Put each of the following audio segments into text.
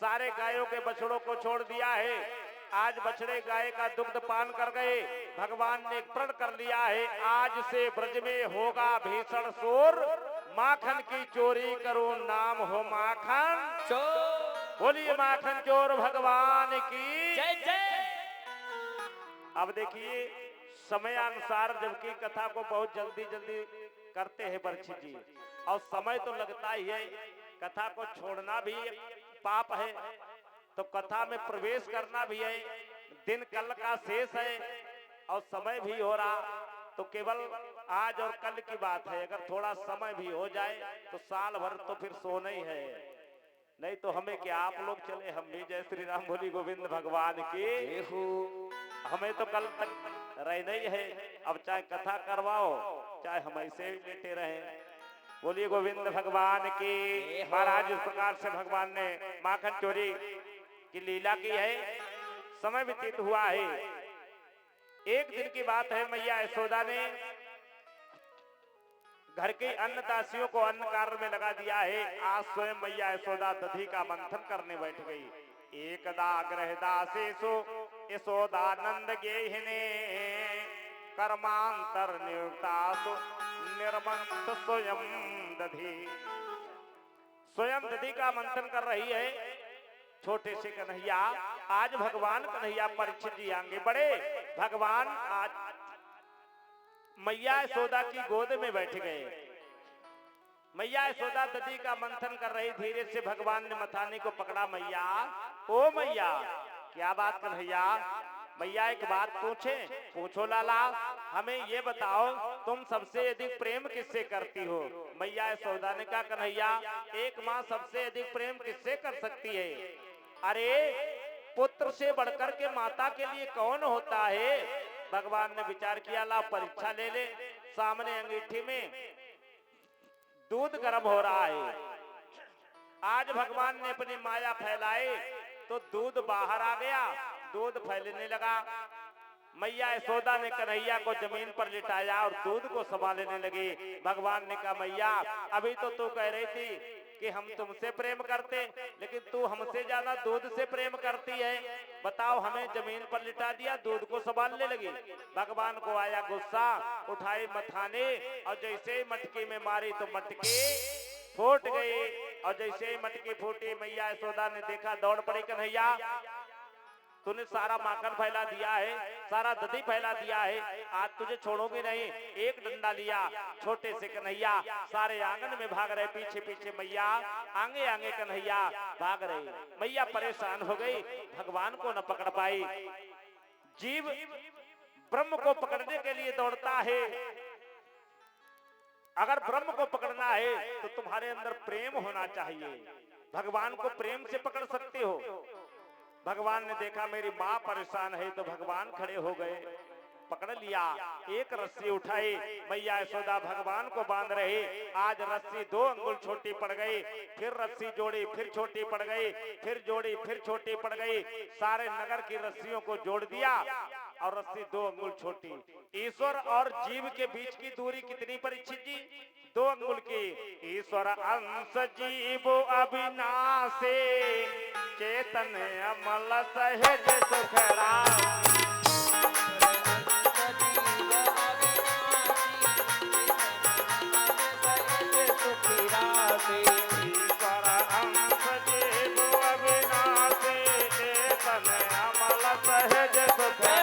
सारे गायों के बछड़ों को छोड़ दिया है। आज बछड़े गाय का दुग्ध पान कर गए। भगवान ने प्रण कर लिया है, आज से ब्रज में होगा भीषण शोर, माखन की चोरी करो नाम हो माखन चोर। बोलिए माखन चोर भगवान की जय जय। अब देखिए समयानुसार जबकि कथा को बहुत जल्दी जल्दी करते हैं परीक्षित जी, और समय तो लगता ही है, कथा को छोड़ना भी पाप है, तो कथा में प्रवेश करना भी है। दिन कल का शेष है और समय भी हो रहा, तो केवल आज और कल की बात है। अगर थोड़ा समय भी हो जाए तो साल भर तो फिर सोना ही है, नहीं तो हमें क्या, आप लोग चले हम भी जय श्री राम बोली गोविंद भगवान की। हमें तो कल तक रहना ही है, अब चाहे कथा करवाओ चाहे हम ऐसे लेटे रहे। बोलिए गोविंद भगवान की। महाराज इस प्रकार से भगवान ने माखन चोरी की लीला की है। समय व्यतीत हुआ है। एक दिन की बात है, मैया यशोदा ने घर के अन्नदासियों को अन्न कार्य में लगा दिया है। आज स्वयं मैया यशोदा दधी का मंथन करने बैठ गई। एकदा ग्रह दासेसु यशोदानंद गेहिने कर्मांतर नियुक्तासु निर्मंत स्वयं दधी। स्वयं दधी का मंथन कर रही है छोटे से कन्हैया। आज भगवान कन्हैया परीक्षित जी आगे बढ़े। भगवान आज मैया यशोदा की गोद में बैठ गए। मैया यशोदा दधी का मंथन कर रही। धीरे से भगवान ने मथाने को पकड़ा। मैया, ओ मैया, क्या बात कन्हैया? मैया एक बात पूछे? पूछो लाला। हमें ये बताओ तुम सबसे अधिक प्रेम किससे करती हो? मैया यशोदा ने कहा कन्हैया, एक माँ सबसे अधिक प्रेम किससे कर सकती है? अरे पुत्र से बढ़कर के माता के लिए कौन होता है? भगवान ने विचार किया, ला परीक्षा ले ले। सामने अंगीठी में दूध गर्म हो रहा है। आज भगवान ने अपनी माया फैलाई तो दूध बाहर आ गया, दूध फैलने लगा। मैया यशोदा ने कन्हैया को जमीन पर लिटाया और दूध को संभालने लगी। भगवान ने कहा, मैया अभी तो तू कह रही थी कि हम तुमसे प्रेम करते, लेकिन तू हमसे ज्यादा दूध से प्रेम करती है। बताओ, हमें जमीन पर लिटा दिया, दूध को संभालने लगी। भगवान को आया गुस्सा, उठाई मथाने और जैसे ही मटकी में मारी तो मटकी फूट गई। और जैसे ही मटकी फूटी, मैया यशोदा ने देखा, दौड़ पड़ी, कन्हैया तूने सारा माखन फैला दिया है, सारा दधी फैला दिया है, आज तुझे छोड़ोगे नहीं। एक डंडा लिया, छोटे से कन्हैया सारे आंगन में भाग रहे, पीछे पीछे मैया, आगे आगे कन्हैया भाग रही। मैया परेशान हो गई, भगवान को न पकड़ पाई। जीव ब्रह्म को पकड़ने के लिए दौड़ता है। अगर ब्रह्म को पकड़ना है तो तुम्हारे अंदर प्रेम होना चाहिए। भगवान को प्रेम से पकड़ सकते हो। भगवान ने देखा मेरी माँ परेशान है, तो भगवान खड़े हो गए, पकड़ लिया। एक रस्सी उठाई, मैया यशोदा भगवान को बांध रहे। आज रस्सी 2 अंगुल छोटी पड़ गई, फिर रस्सी जोड़ी, फिर छोटी पड़ गई, फिर जोड़ी, फिर छोटी पड़ गई। सारे नगर की रस्सियों को जोड़ दिया और रस्सी 2 अंगुल छोटी। ईश्वर और जीव के बीच की दूरी कितनी परीक्षित जी? 2 अंगुल की। ईश्वर अंश जीव अविनाशी, चेतन अमल सहज सुखरा। ईश्वर अंश जीव अविनाशी, चेतन अमल सहज सुखरा।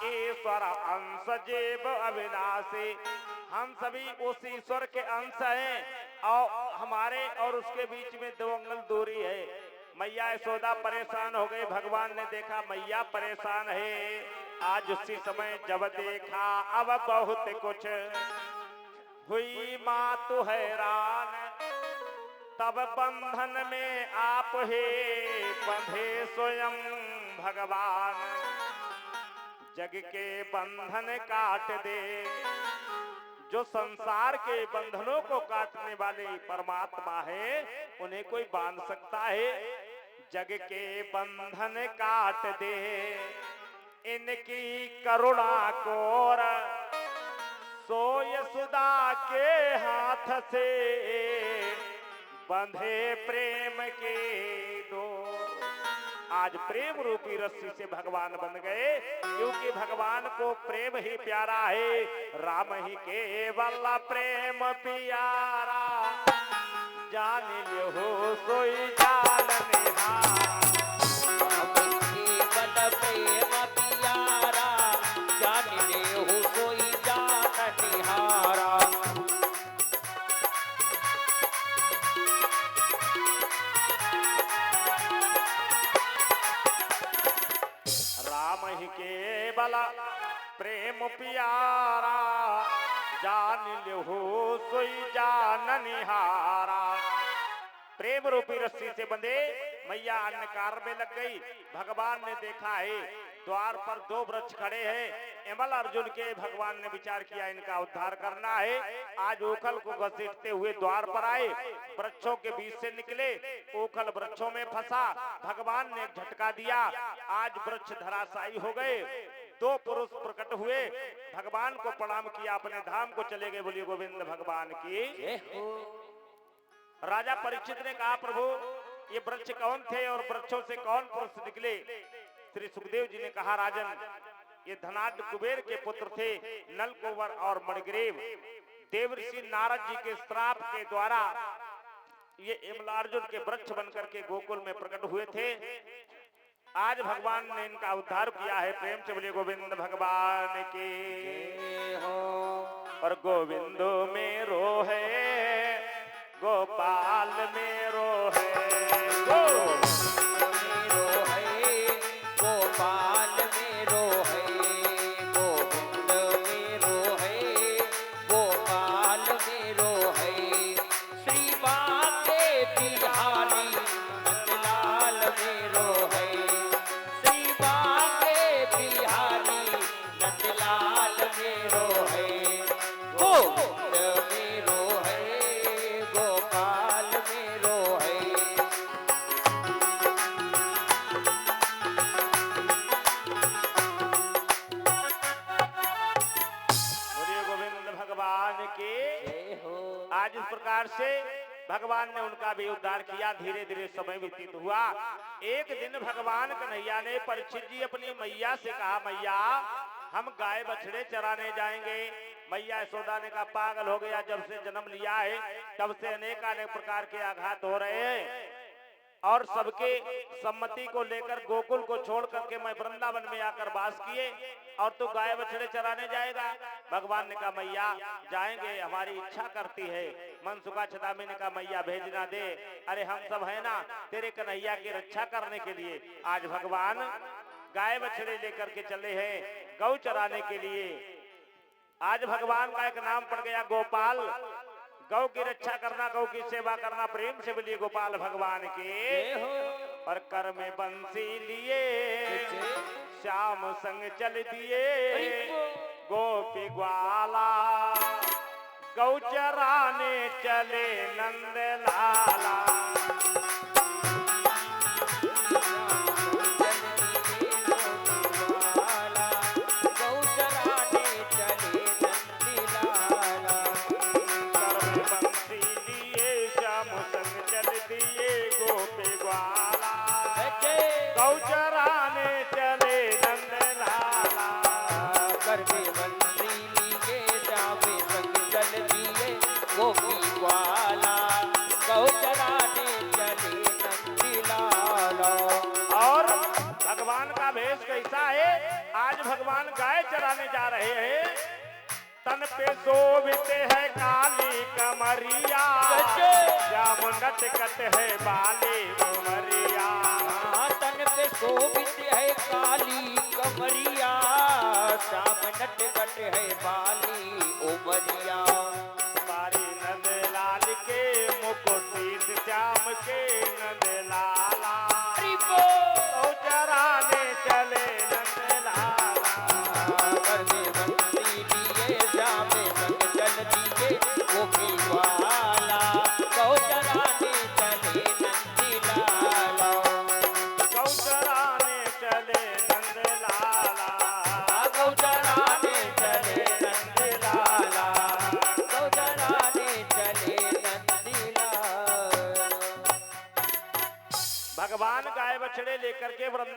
ईश्वर अंश जीव अविनाशी, हम सभी उस ईश्वर के अंश हैं और हमारे और उसके बीच में 2 अंगुल दूरी है। मैया यशोदा परेशान हो गई। भगवान ने देखा मैया परेशान है। आज उसी समय जब देखा अब बहुत कुछ हुई माँ तू हैरान, तब बंधन में आप है बंधे स्वयं भगवान। जग के बंधन काट दे, जो संसार के बंधनों को काटने वाले परमात्मा है, उन्हें कोई बांध सकता है? जग के बंधन काट दे, इनकी करुणा को यशोदा के हाथ से बंधे प्रेम के डोर। आज प्रेम रूपी रस्सी से भगवान बन गए, क्योंकि भगवान को प्रेम ही प्यारा है। राम ही केवल प्रेम प्यारा, जान लो सोई जान निहारा। केवल प्रेम प्यारा, जान ले सोई जान निहारा। राम ही केवल प्रेम प्यारा, जान लो सोई जान निहारा। प्रेम रूपी रस्सी से बंधे मैया अन्न कार में लग गई। भगवान ने देखा है द्वार पर दो वृक्ष खड़े हैं। यमल अर्जुन के भगवान ने विचार किया इनका उद्धार करना है। आज ओखल को घसीटते हुए द्वार पर आए, वृक्षों के बीच से निकले, ओखल वृक्षों में फंसा। भगवान ने एक झटका दिया, आज वृक्ष धराशायी हो गए। दो पुरुष प्रकट हुए, भगवान को प्रणाम किया, अपने धाम को चले गए। बोलिए गोविंद भगवान की। राजा परीक्षित ने कहा, प्रभु ये वृक्ष कौन थे और वृक्षों से कौन पुरुष निकले? श्री सुखदेव जी ने कहा, राजन ये धनाढ्य कुबेर के पुत्र थे, नल कुंवर और मणिग्रीव। देवर्षि नारद जी के श्राप के द्वारा ये यमलार्जुन के वृक्ष बनकर के गोकुल में प्रकट हुए थे। आज भगवान ने इनका उद्धार किया है। प्रेम से बोलिए गोविंद भगवान के। और गोविंद मेरो है, गोपाल मेरो है, मेरो है, गोपाल मेरो है, गोविंद मेरो है, गोपाल मेरो है। श्री बाके बिहारी नंदलाल मेरो है, श्री बाके बिहारी नंदलाल मेरो है। गोविंद मेरो है, गोपाल मेरो है। बोलिए गोविंद भगवान के। आज इस प्रकार से भगवान ने उनका भी उद्धार किया। धीरे धीरे समय व्यतीत हुआ। एक दिन भगवान कन्हैया ने परीक्षित जी अपनी मैया से कहा, मैया हम गाय बछड़े चराने जाएंगे। मैया यशोदा ने कहा, पागल हो गया, जब से जन्म लिया है तब से अनेक प्रकार के आघात हो रहे हैं और सबके सम्मति को लेकर गोकुल को छोड़ करके मैं वृंदावन में आकर वास किए और तू गाय बछड़े चराने जाएगा। भगवान ने कहा, मैया जाएंगे, हमारी इच्छा करती है। मनसुखा छदामी ने कहा, मैया भेजना दे। अरे हम सब है ना तेरे कन्हैया की रक्षा करने के लिए। आज भगवान गाय बछड़े लेकर के चले हैं गौ चराने के लिए। आज भगवान का एक नाम पड़ गया गोपाल। गौ की रक्षा करना, गौ की सेवा करना। प्रेम से बोलिए गोपाल भगवान के। और कर में बंसी लिए श्याम संग चल दिए, गोपी ग्वाला गौ चराने चले नंद लाला। कैसा है? आज भगवान गाय चराने जा रहे हैं। तन पे शोभित है काली कमरिया, जाम नटकट है बाली उमरिया। तन पे शोभित है काली कमरिया, जाम नटकट है बाली उमरिया। बारी नंद लाल के मुकुट श्याम के नंद लाला, चराने चले नंद लाला। करने बंसी लिए जामे संग चल दिए गोपी वाला, गौ चराने चले नंदी लाला। गौ चराने चले नंद लाला, गौ चराने चले नंदी लाला।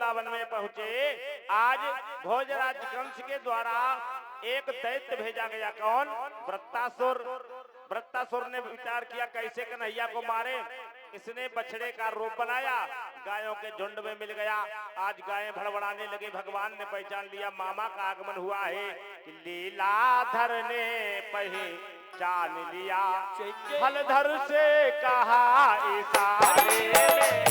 वृंदावन में पहुंचे। आज भोजराज कंस के द्वारा एक दैत्य भेजा गया। कौन? वृत्तासुर। वृत्तासुर ने विचार किया कैसे कन्हैया को मारे। इसने बछड़े का रूप बनाया, गायों के झुंड में मिल गया। आज गायें भड़बड़ाने लगे। भगवान ने पहचान लिया मामा का आगमन हुआ है। लीलाधर ने पहचान लिया, हलधर से कहा इशारे में।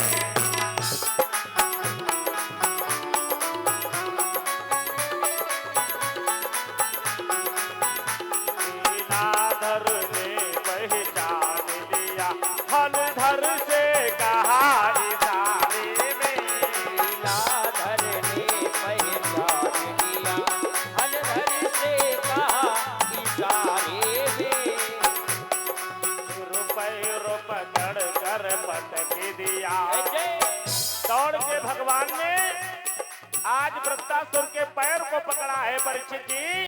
लीलाधर ने पहचान लिया, हलधर से कहा इशारे में। लीलाधर ने पहचान लिया, हलधर से कहा इशारे में। रूप चढ़ कर पटक दिया। जय दौड़ के भगवान ने आज वृत्तासुर के पैर को पकड़ा है। परीक्षित जी